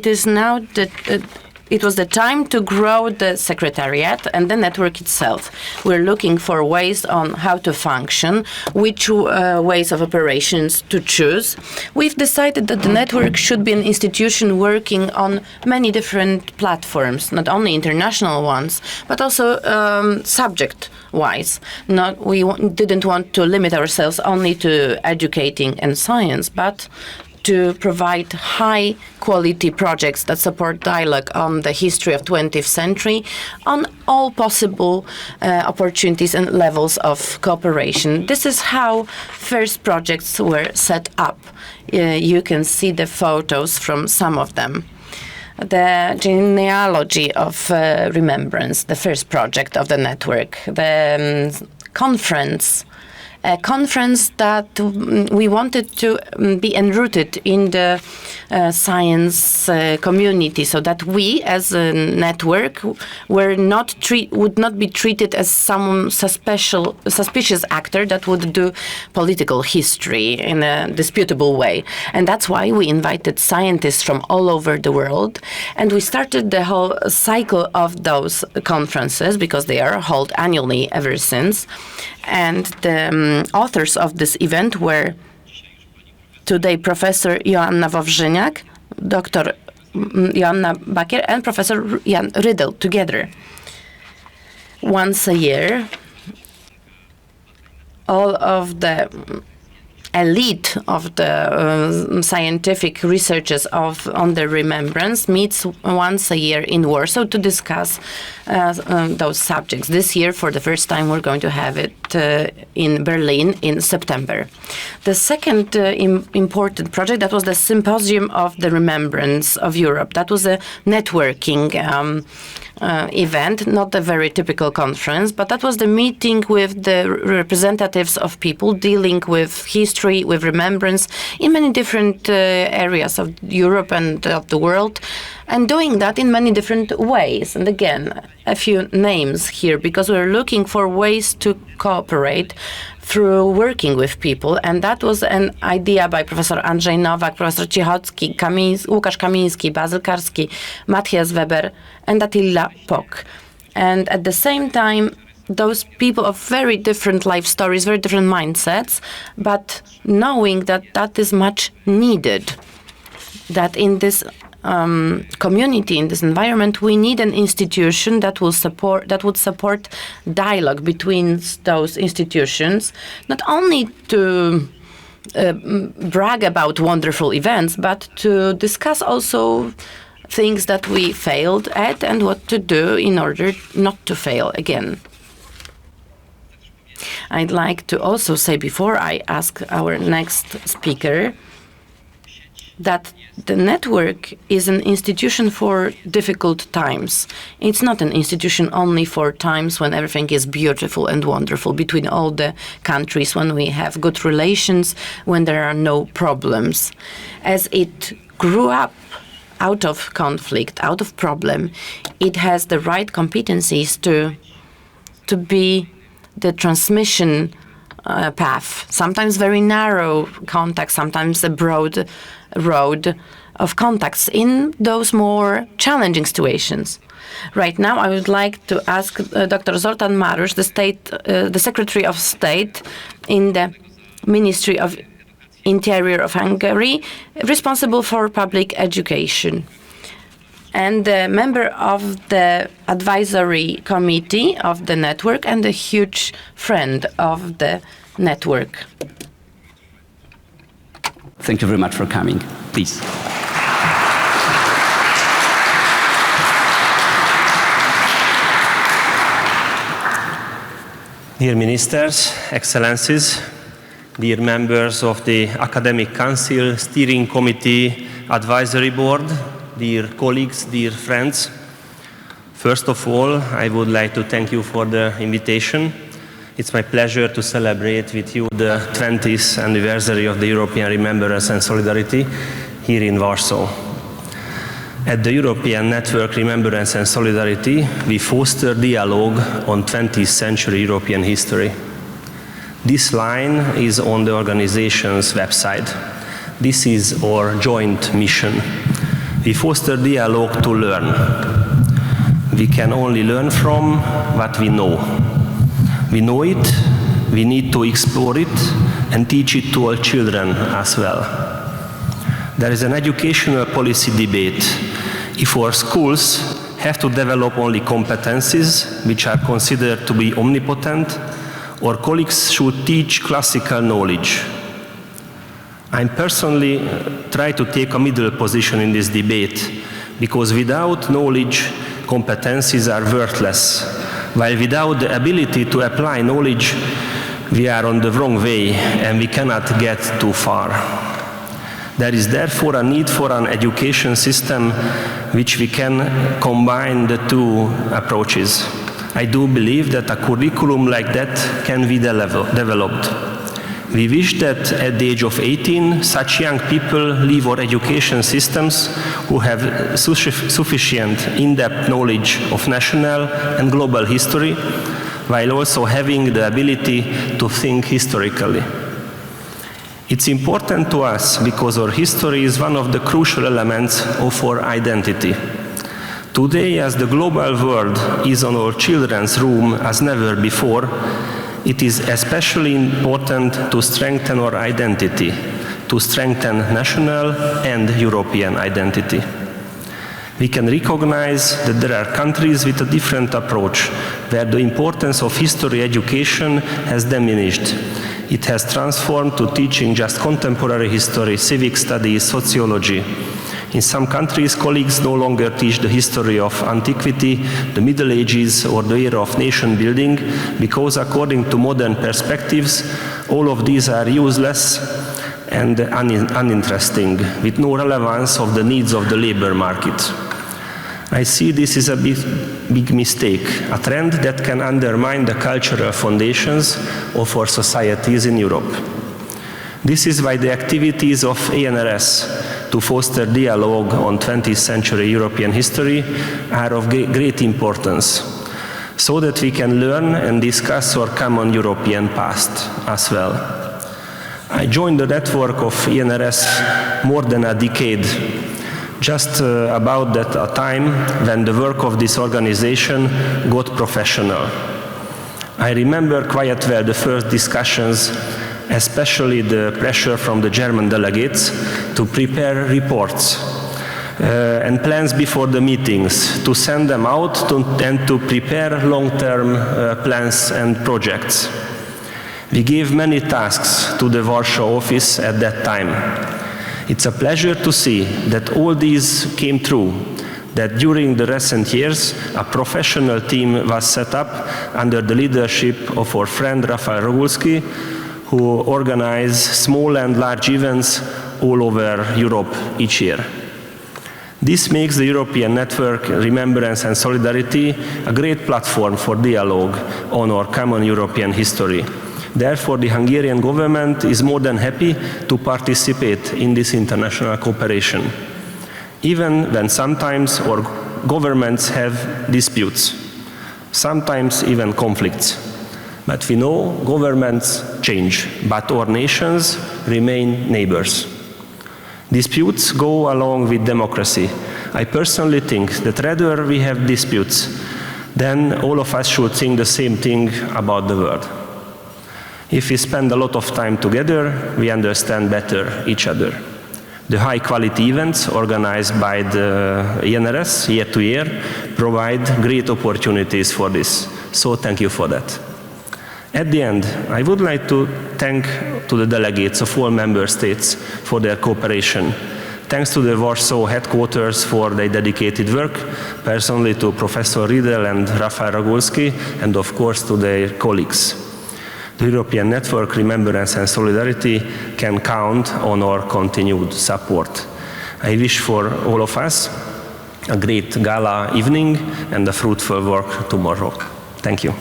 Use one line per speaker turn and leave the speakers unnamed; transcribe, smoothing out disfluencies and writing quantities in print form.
it is now it was the time to grow the secretariat and the network itself. We're looking for ways on how to function, which ways of operations to choose. We've decided that the network should be an institution working on many different platforms, not only international ones, but also subject-wise. We didn't want to limit ourselves only to educating and science, but to provide high-quality projects that support dialogue on the history of 20th century, on all possible opportunities and levels of cooperation. This is how first projects were set up. You can see the photos from some of them. The genealogy of Remembrance, the first project of the network, the conference, a conference that we wanted to be enrooted in the science community, so that we, as a network, would not be treated as some suspicious actor that would do political history in a disputable way. And that's why we invited scientists from all over the world, and we started the whole cycle of those conferences, because they are held annually ever since. And the authors of this event were today Professor Joanna Wawrzyniak, Dr. Joanna Bakier, and Professor Jan Rydel together. Once a year, all of the elite of the scientific researchers on the Remembrance meets once a year in Warsaw to discuss those subjects. This year, for the first time, we're going to have it in Berlin in September. The second important project, that was the Symposium of the Remembrance of Europe. That was a networking event, not a very typical conference, but that was the meeting with the representatives of people dealing with history, with remembrance in many different areas of Europe and of the world, and doing that in many different ways. And again, a few names here, because we're looking for ways to cooperate through working with people, and that was an idea by Professor Andrzej Nowak, Professor Cichocki, Łukasz Kamiński, Bazyl Karski, Matthias Weber, and Attila Pock. And at the same time, those people of very different life stories, very different mindsets, but knowing that that is much needed, that in this community, in this environment, we need an institution that would support dialogue between those institutions, not only to brag about wonderful events, but to discuss also things that we failed at and what to do in order not to fail again. I'd like to also say, before I ask our next speaker, that the network is an institution for difficult times. It's not an institution only for times when everything is beautiful and wonderful between all the countries, when we have good relations, when there are no problems. As it grew up out of conflict, out of problem, it has the right competencies to be the transmission path, sometimes very narrow contact, sometimes a broad road of contacts in those more challenging situations. Right now, I would like to ask Dr. Zoltán Maruzsa, the Secretary of State in the Ministry of Interior of Hungary, responsible for public education, and a member of the advisory committee of the network and a huge friend of the network.
Thank you very much for coming. Please.
Dear Ministers, Excellencies, dear members of the Academic Council, Steering Committee, Advisory Board, dear colleagues, dear friends, first of all, I would like to thank you for the invitation. It's my pleasure to celebrate with you the 20th anniversary of the European Remembrance and Solidarity here in Warsaw. At the European Network Remembrance and Solidarity, we foster dialogue on 20th century European history. This line is on the organization's website. This is our joint mission. We foster dialogue to learn. We can only learn from what we know. We know it, we need to explore it and teach it to all children as well. There is an educational policy debate. If our schools have to develop only competencies which are considered to be omnipotent, or colleagues should teach classical knowledge. I personally try to take a middle position in this debate, because without knowledge, competencies are worthless, while without the ability to apply knowledge, we are on the wrong way and we cannot get too far. There is therefore a need for an education system which we can combine the two approaches. I do believe that a curriculum like that can be developed. We wish that at the age of 18, such young people leave our education systems who have sufficient in-depth knowledge of national and global history, while also having the ability to think historically. It's important to us because our history is one of the crucial elements of our identity. Today, as the global world is on our children's room as never before, it is especially important to strengthen our identity, to strengthen national and European identity. We can recognize that there are countries with a different approach, where the importance of history education has diminished. It has transformed to teaching just contemporary history, civic studies, sociology. In some countries, colleagues no longer teach the history of antiquity, the Middle Ages, or the era of nation building, because according to modern perspectives, all of these are useless and uninteresting, with no relevance of the needs of the labor market. I see this as a big mistake, a trend that can undermine the cultural foundations of our societies in Europe. This is why the activities of ENRS to foster dialogue on 20th century European history are of great importance, so that we can learn and discuss our common European past as well. I joined the network of ENRS more than a decade, just about that a time when the work of this organization got professional. I remember quite well the first discussions, especially the pressure from the German delegates to prepare reports and plans before the meetings, to send them out and to prepare long-term plans and projects. We gave many tasks to the Warsaw office at that time. It's a pleasure to see that all these came true, that during the recent years, a professional team was set up under the leadership of our friend Rafał Rogulski, who organize small and large events all over Europe each year. This makes the European network Remembrance and Solidarity a great platform for dialogue on our common European history. Therefore, the Hungarian government is more than happy to participate in this international cooperation, even when sometimes our governments have disputes, sometimes even conflicts. But we know governments change, but our nations remain neighbors. Disputes go along with democracy. I personally think that rather we have disputes, then all of us should think the same thing about the world. If we spend a lot of time together, we understand better each other. The high-quality events organized by the ENRS year to year provide great opportunities for this. So thank you for that. At the end, I would like to thank to the delegates of all member states for their cooperation. Thanks to the Warsaw headquarters for their dedicated work, personally to Professor Riedel and Rafał Rogulski, and of course to their colleagues. The European Network Remembrance and Solidarity can count on our continued support. I wish for all of us a great gala evening and a fruitful work tomorrow. Thank you.